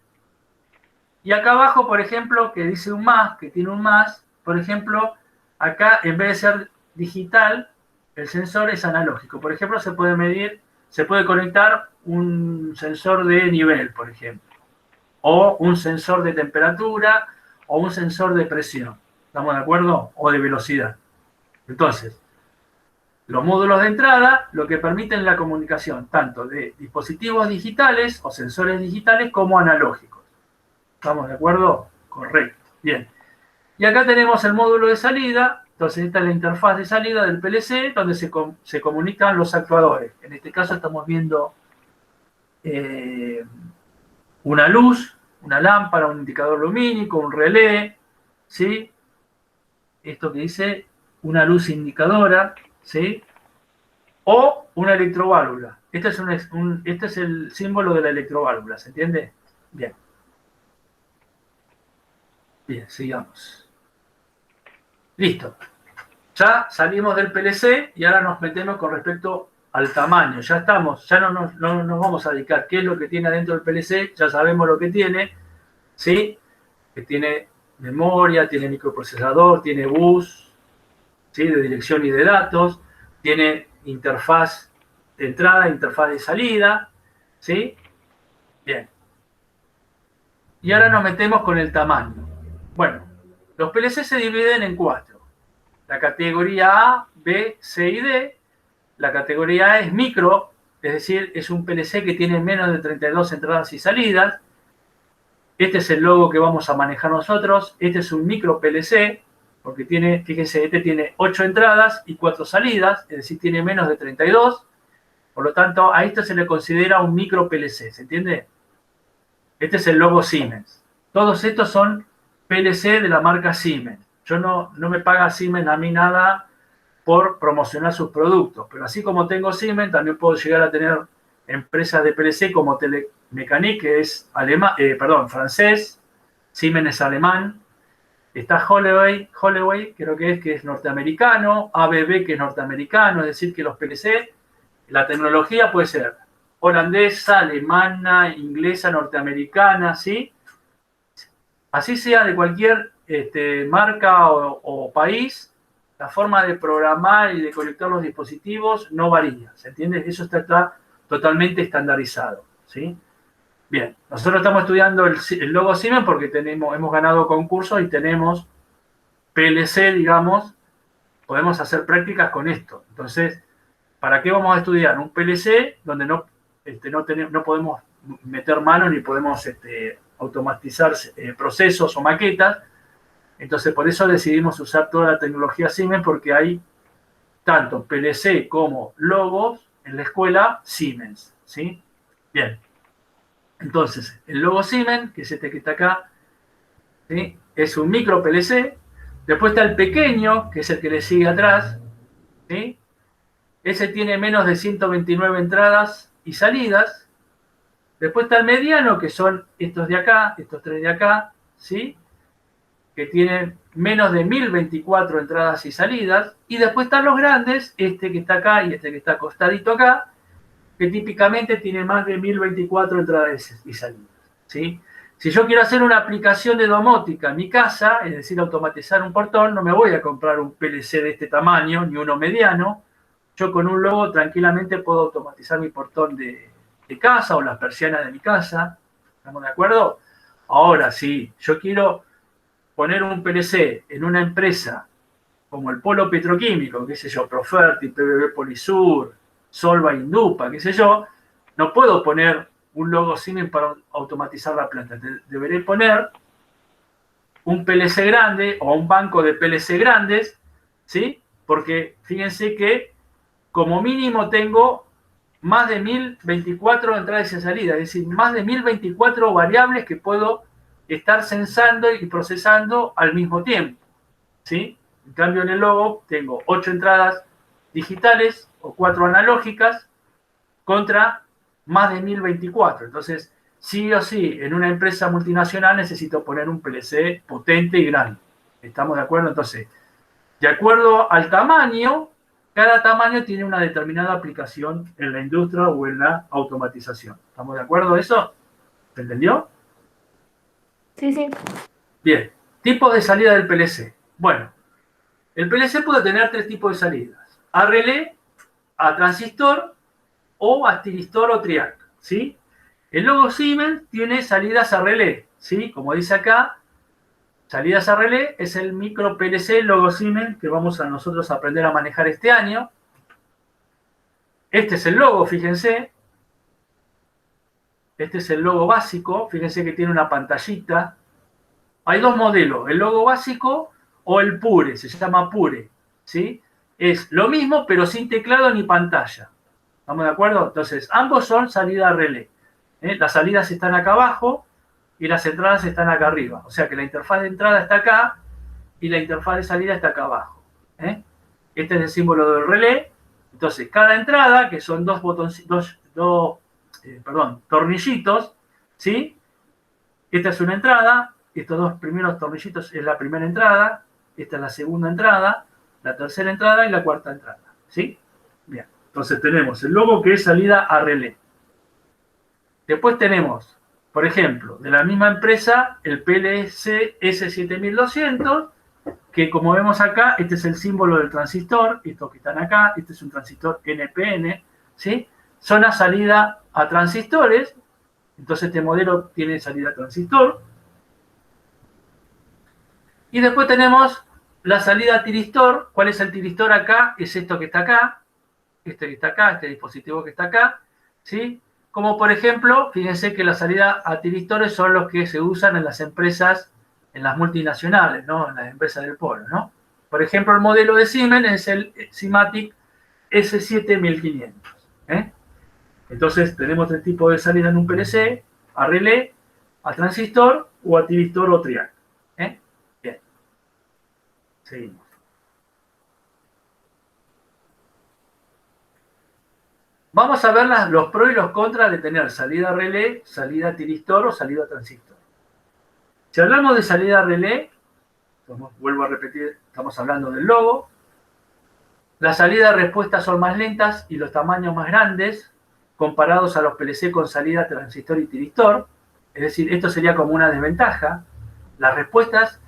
y acá abajo, por ejemplo, que dice un más, que tiene un más, por ejemplo, acá en vez de ser digital, el sensor es analógico. Por ejemplo, se puede conectar un sensor de nivel, por ejemplo, o un sensor de temperatura, o un sensor de presión. ¿Estamos de acuerdo? O de velocidad. Entonces, los módulos de entrada lo que permiten la comunicación tanto de dispositivos digitales o sensores digitales como analógicos. ¿Estamos de acuerdo? Correcto. Bien. Y acá tenemos el módulo de salida. Entonces esta es la interfaz de salida del PLC donde se comunican los actuadores. En este caso estamos viendo una luz, una lámpara, un indicador lumínico, un relé, ¿sí? Esto que dice una luz indicadora, ¿sí? O una electroválvula. Este es el símbolo de la electroválvula, ¿se entiende? Bien. Bien, sigamos. Listo. Ya salimos del PLC y ahora nos metemos con respecto al tamaño. Ya estamos, ya no nos vamos a dedicar qué es lo que tiene adentro del PLC, ya sabemos lo que tiene, ¿sí? Que tiene memoria, tiene microprocesador, tiene bus, ¿sí?, de dirección y de datos, tiene interfaz de entrada, interfaz de salida, ¿sí? Bien. Y ahora nos metemos con el tamaño. Bueno, los PLC se dividen en 4. La categoría A, B, C y D. La categoría A es micro, es decir, es un PLC que tiene menos de 32 entradas y salidas. Este es el logo que vamos a manejar nosotros. Este es un micro PLC, porque tiene, fíjense, este tiene 8 entradas y 4 salidas, es decir, tiene menos de 32. Por lo tanto, a esto se le considera un micro PLC, ¿se entiende? Este es el logo Siemens. Todos estos son PLC de la marca Siemens. Yo no me paga Siemens a mí nada por promocionar sus productos, pero así como tengo Siemens, también puedo llegar a tener empresas de PLC como Telemecanique, que es francés, Siemens es alemán, está Holloway, creo que es norteamericano, ABB, que es norteamericano, es decir, que los PLC, la tecnología puede ser holandesa, alemana, inglesa, norteamericana, ¿sí? Así sea de cualquier marca o país, la forma de programar y de conectar los dispositivos no varía, ¿se entiende? Eso está totalmente estandarizado, ¿sí? Bien, nosotros estamos estudiando el logo Siemens porque hemos ganado concursos y tenemos PLC, digamos, podemos hacer prácticas con esto. Entonces, ¿para qué vamos a estudiar? Un PLC donde no podemos meter mano ni podemos automatizar procesos o maquetas. Entonces, por eso decidimos usar toda la tecnología Siemens, porque hay tanto PLC como logos en la escuela Siemens, ¿sí? Bien. Entonces, el logo Siemens, que es este que está acá, ¿sí? Es un micro PLC. Después está el pequeño, que es el que le sigue atrás, ¿sí? Ese tiene menos de 129 entradas y salidas. Después está el mediano, que son estos de acá, estos tres de acá, ¿sí? Que tienen menos de 1024 entradas y salidas. Y después están los grandes, este que está acá y este que está acostadito acá, que típicamente tiene más de 1024 entradas y salidas, ¿sí? Si yo quiero hacer una aplicación de domótica en mi casa, es decir, automatizar un portón, no me voy a comprar un PLC de este tamaño, ni uno mediano. Yo con un logo tranquilamente puedo automatizar mi portón de casa o las persianas de mi casa. ¿Estamos de acuerdo? Ahora, si yo quiero poner un PLC en una empresa como el Polo Petroquímico, qué sé yo, Proferti, PBB Polisur, Solva Indupa, qué sé yo, no puedo poner un logo Siemens para automatizar la planta. Deberé poner un PLC grande o un banco de PLC grandes, ¿sí? Porque fíjense que como mínimo tengo más de 1024 entradas y salidas, es decir, más de 1024 variables que puedo estar censando y procesando al mismo tiempo, ¿sí? En cambio, en el logo tengo 8 entradas digitales o 4 analógicas contra más de 1024. Entonces, sí o sí, en una empresa multinacional necesito poner un PLC potente y grande. ¿Estamos de acuerdo? Entonces, de acuerdo al tamaño, cada tamaño tiene una determinada aplicación en la industria o en la automatización. ¿Estamos de acuerdo a eso? ¿Se entendió? Sí, sí. Bien, tipos de salida del PLC. Bueno, el PLC puede tener 3 tipos de salidas. A relé, a transistor o a tiristor o triac, ¿sí? El logo Siemens tiene salidas a relé, ¿sí? Como dice acá, salidas a relé es el micro PLC logo Siemens que vamos a nosotros a aprender a manejar este año. Este es el logo, fíjense. Este es el logo básico, fíjense que tiene una pantallita. Hay 2 modelos, el logo básico o el Pure, se llama Pure, ¿sí? Es lo mismo, pero sin teclado ni pantalla. ¿Estamos de acuerdo? Entonces, ambos son salida a relé. Las salidas están acá abajo y las entradas están acá arriba. O sea que la interfaz de entrada está acá y la interfaz de salida está acá abajo. Este es el símbolo del relé. Entonces, cada entrada, que son dos tornillitos, ¿sí? Esta es una entrada. Estos 2 primeros tornillitos es la primera entrada. Esta es la segunda entrada, la tercera entrada y la cuarta entrada, ¿sí? Bien. Entonces tenemos el logo que es salida a relé. Después tenemos, por ejemplo, de la misma empresa, el PLC S7200, que como vemos acá, este es el símbolo del transistor, estos que están acá, este es un transistor NPN, ¿sí? Son la salida a transistores, entonces este modelo tiene salida a transistor. Y después tenemos la salida a tiristor. ¿Cuál es el tiristor acá? Es esto que está acá, este que está acá, este dispositivo que está acá, ¿sí? Como por ejemplo, fíjense que la salida a tiristores son los que se usan en las empresas, en las multinacionales, ¿no? En las empresas del polo, ¿no? Por ejemplo, el modelo de Siemens es el Simatic S7500, Entonces tenemos tres tipos de salida en un PLC: a relé, a transistor o a tiristor o triac. Bien. Seguimos. Vamos a ver los pros y los contras de tener salida relé, salida tiristor o salida transistor. Si hablamos de salida relé, vuelvo a repetir, estamos hablando del logo. Las salidas de respuesta son más lentas y los tamaños más grandes comparados a los PLC con salida transistor y tiristor. Es decir, esto sería como una desventaja. Las respuestas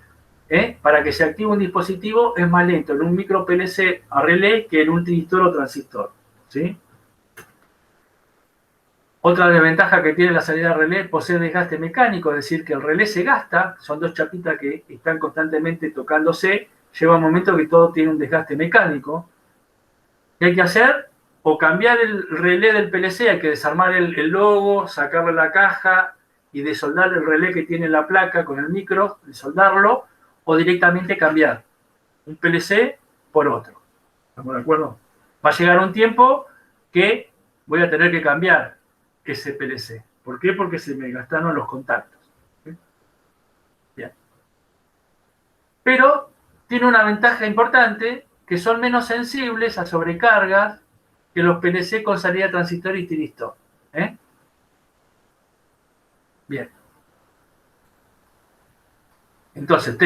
para que se active un dispositivo es más lento en un micro PLC a relé que en un tiristor o transistor. ¿Sí? Otra desventaja que tiene la salida relé: posee desgaste mecánico, es decir, que el relé se gasta, son dos chapitas que están constantemente tocándose, llega un momento que todo tiene un desgaste mecánico. ¿Qué hay que hacer? O cambiar el relé del PLC, hay que desarmar el logo, sacarle la caja y desoldar el relé que tiene la placa con el micro, desoldarlo, o directamente cambiar un PLC por otro. ¿Estamos de acuerdo? Va a llegar un tiempo que voy a tener que cambiar ese PLC. ¿Por qué? Porque se me gastaron los contactos. ¿Sí? Bien. Pero tiene una ventaja importante, que son menos sensibles a sobrecargas que los PLC con salida transistor y tiristor. Bien. Entonces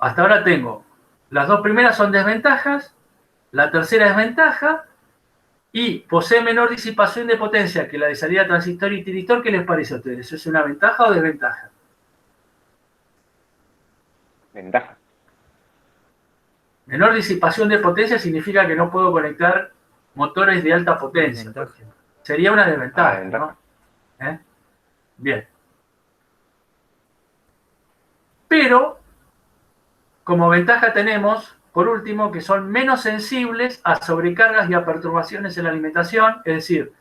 hasta ahora tengo, las dos primeras son desventajas, la tercera es ventaja, y posee menor disipación de potencia que la de salida transistor y tiristor. ¿Qué les parece a ustedes? ¿Eso es una ventaja o desventaja? Ventaja. Menor disipación de potencia significa que no puedo conectar motores de alta potencia. Desventaja. Por ejemplo. Sería una desventaja, Desventaja. ¿no? Bien. Pero, como ventaja tenemos, por último, que son menos sensibles a sobrecargas y a perturbaciones en la alimentación, es decir,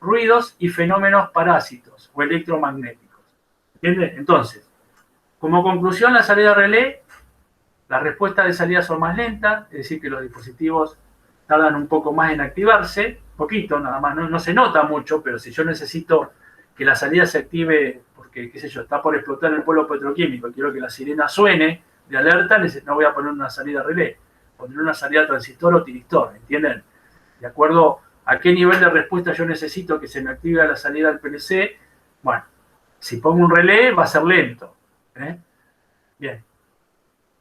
ruidos y fenómenos parásitos o electromagnéticos. ¿Entiende? Entonces, como conclusión, la salida relé, las respuestas de salida son más lentas, es decir, que los dispositivos tardan un poco más en activarse, poquito nada más, no se nota mucho, pero si yo necesito que la salida se active porque, qué sé yo, está por explotar el polo petroquímico y quiero que la sirena suene de alerta, no voy a poner una salida relé, pondré una salida transistor o tiristor, ¿entienden? De acuerdo a qué nivel de respuesta yo necesito que se me active la salida del PLC, bueno, si pongo un relé va a ser lento. Bien.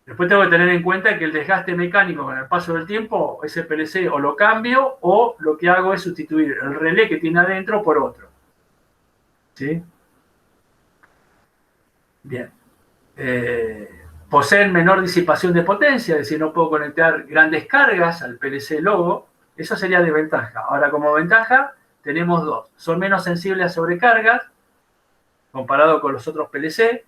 Después tengo que tener en cuenta que el desgaste mecánico con el paso del tiempo, ese PLC o lo cambio o lo que hago es sustituir el relé que tiene adentro por otro. ¿Sí? Bien. Poseen menor disipación de potencia, es decir, no puedo conectar grandes cargas al PLC logo. Eso sería desventaja. Ahora, como ventaja, tenemos dos. Son menos sensibles a sobrecargas comparado con los otros PLC.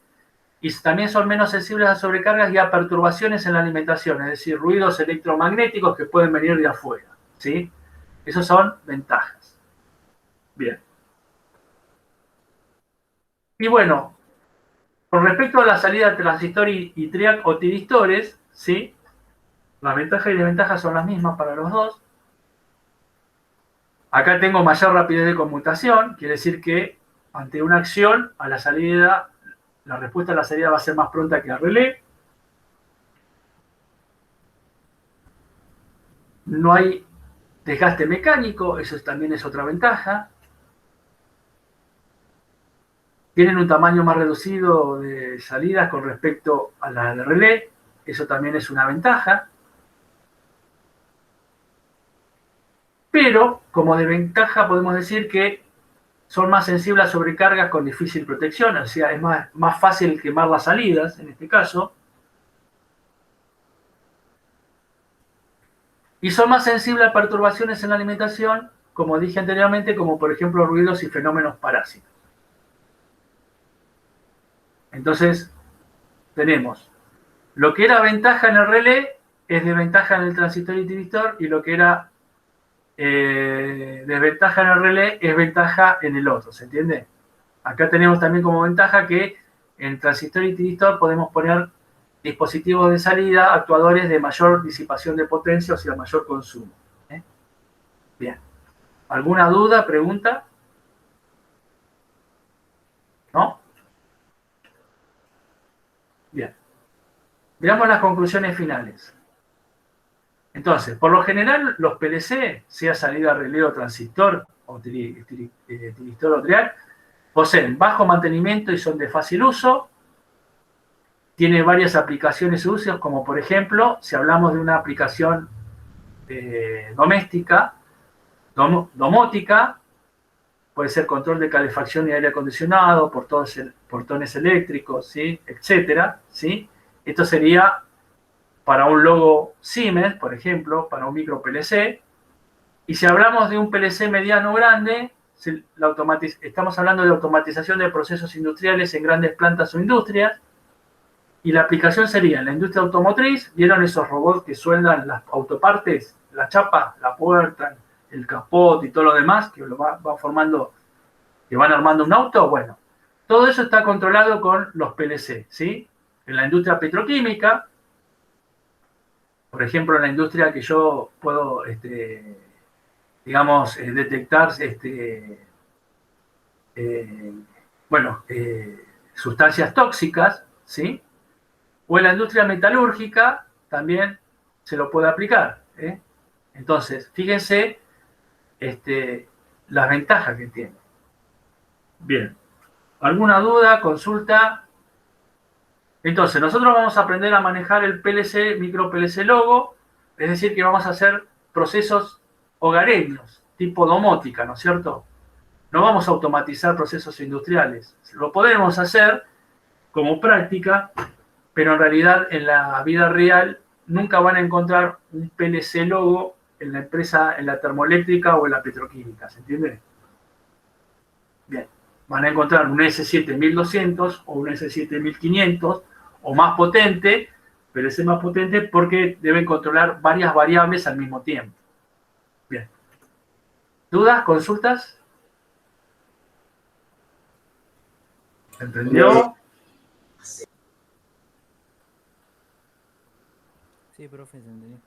Y también son menos sensibles a sobrecargas y a perturbaciones en la alimentación, es decir, ruidos electromagnéticos que pueden venir de afuera. ¿Sí? Esas son ventajas. Bien. Y bueno, con respecto a la salida transistor y triac o tiristores, ¿sí? Las ventajas y desventajas son las mismas para los dos. Acá tengo mayor rapidez de conmutación, quiere decir que ante una acción, a la salida, la respuesta a la salida va a ser más pronta que al relé. No hay desgaste mecánico, eso también es otra ventaja. Tienen un tamaño más reducido de salidas con respecto a la de relé, eso también es una ventaja. Pero, como desventaja, podemos decir que son más sensibles a sobrecargas con difícil protección, o sea, es más fácil quemar las salidas, en este caso. Y son más sensibles a perturbaciones en la alimentación, como dije anteriormente, como por ejemplo ruidos y fenómenos parásitos. Entonces, tenemos lo que era ventaja en el relé es desventaja en el transistor y tiristor, y lo que era desventaja en el relé es ventaja en el otro, ¿se entiende? Acá tenemos también como ventaja que en transistor y tiristor podemos poner dispositivos de salida, actuadores de mayor disipación de potencia, o sea, mayor consumo. Bien. ¿Alguna duda, pregunta? Veamos las conclusiones finales. Entonces, por lo general, los PLC, sea salida relé o transistor, o tiristor o triac, poseen bajo mantenimiento y son de fácil uso. Tiene varias aplicaciones y usos, como por ejemplo, si hablamos de una aplicación doméstica, domótica, puede ser control de calefacción y aire acondicionado, portones eléctricos, ¿sí? Etcétera, ¿sí? Esto sería para un logo Siemens, por ejemplo, para un micro PLC. Y si hablamos de un PLC mediano o grande, estamos hablando de automatización de procesos industriales en grandes plantas o industrias. Y la aplicación sería en la industria automotriz. ¿Vieron esos robots que sueldan las autopartes? La chapa, la puerta, el capot y todo lo demás, que lo va formando, que van armando un auto. Bueno, todo eso está controlado con los PLC, ¿sí? En la industria petroquímica, por ejemplo, en la industria que yo puedo, digamos, detectar, sustancias tóxicas, ¿sí? O en la industria metalúrgica también se lo puede aplicar, ¿eh? Entonces, fíjense las ventajas que tiene. Bien. ¿Alguna duda? Consulta. Entonces, nosotros vamos a aprender a manejar el PLC, micro PLC logo, es decir, que vamos a hacer procesos hogareños, tipo domótica, ¿no es cierto? No vamos a automatizar procesos industriales. Lo podemos hacer como práctica, pero en realidad en la vida real nunca van a encontrar un PLC logo en la empresa, en la termoeléctrica o en la petroquímica, ¿se entiende? Bien, van a encontrar un S7200 o un S7500 o más potente, pero ese más potente porque deben controlar varias variables al mismo tiempo. Bien. ¿Dudas? ¿Consultas? ¿Entendió? Sí, profe, se entendió.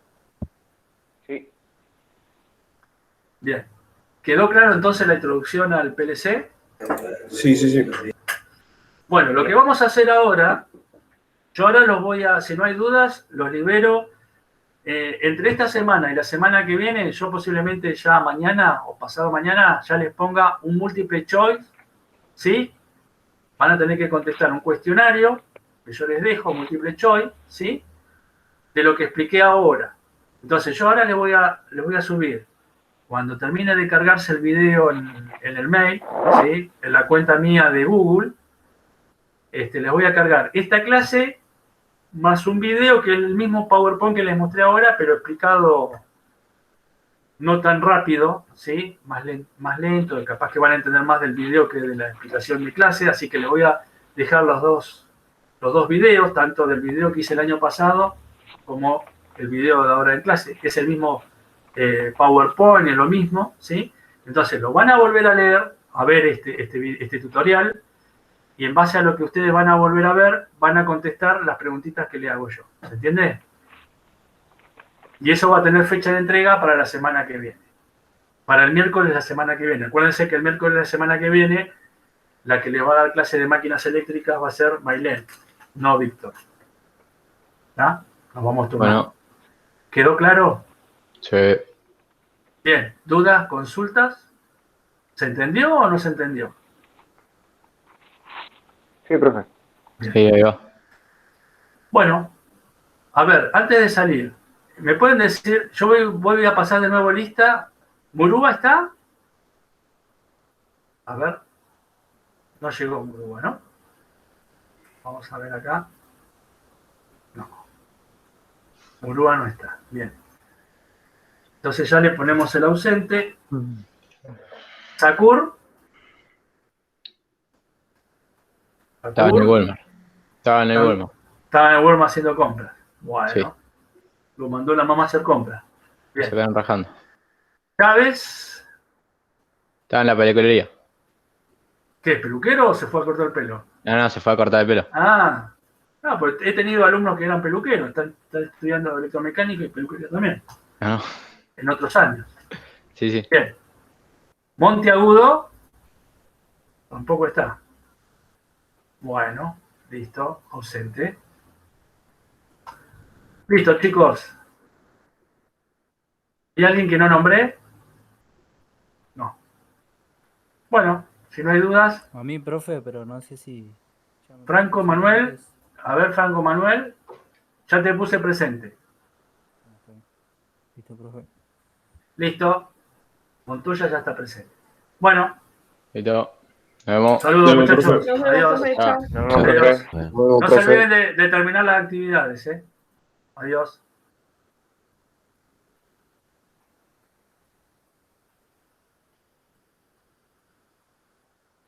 Sí. Bien. ¿Quedó claro entonces la introducción al PLC? Sí, sí, sí. Bueno, lo que vamos a hacer ahora, yo ahora los voy a, si no hay dudas, los libero. Entre esta semana y la semana que viene, yo posiblemente ya mañana o pasado mañana ya les ponga un multiple choice, ¿sí? Van a tener que contestar un cuestionario que yo les dejo, multiple choice, ¿sí? De lo que expliqué ahora. Entonces yo ahora les voy a subir, cuando termine de cargarse el video en el mail, ¿sí? En la cuenta mía de Google, les voy a cargar esta clase más un video que es el mismo PowerPoint que les mostré ahora, pero explicado no tan rápido, ¿sí? Más lento, y capaz que van a entender más del video que de la explicación de clase, así que les voy a dejar los dos videos, tanto del video que hice el año pasado como el video de ahora en clase, que es el mismo PowerPoint, es lo mismo, ¿sí? Entonces lo van a volver a leer, a ver este tutorial, y en base a lo que ustedes van a volver a ver, van a contestar las preguntitas que le hago yo. ¿Se entiende? Y eso va a tener fecha de entrega para la semana que viene. Para el miércoles de la semana que viene. Acuérdense que el miércoles de la semana que viene, la que les va a dar clase de máquinas eléctricas va a ser Maylén, no Víctor. ¿Ah? Nos vamos tomando. Bueno, ¿Quedó claro? sí. Bien. ¿Dudas? ¿Consultas? ¿Se entendió o no se entendió? Sí, profe. Sí, ahí va. Bueno, a ver, antes de salir, ¿me pueden decir? Yo voy a pasar de nuevo lista. ¿Muruba está? A ver. No llegó Muruba, ¿no? Vamos a ver acá. No. Muruba no está. Bien. Entonces ya le ponemos el ausente. Sakur. Estaba en el Walmart. Estaba en el Walmart. Estaba en el Walmart haciendo compras. Bueno. Sí. Lo mandó la mamá a hacer compras. Bien. Se quedan rajando. Chávez. Estaba en la peluquería. ¿Qué? ¿Peluquero o se fue a cortar el pelo? No, se fue a cortar el pelo. No, pues he tenido alumnos que eran peluqueros, están estudiando electromecánica y peluquería también, No. en otros años. Sí, sí. Bien. Monteagudo, tampoco está. Bueno, listo, ausente. Listo, chicos. ¿Y alguien que no nombré? No. Bueno, si no hay dudas, A mí, profe, pero no sé si... ya me Franco puse Manuel. antes. A ver, Franco Manuel, ya te puse presente. Ok. Listo, profe. Listo. Montoya ya está presente. Bueno, Listo. Nos vemos. saludos Dale, muchachos. profe. Nos vemos, Adiós. profe. Ah. Chao. No, Adiós. profe. No se olviden de terminar las actividades, ¿eh? Adiós.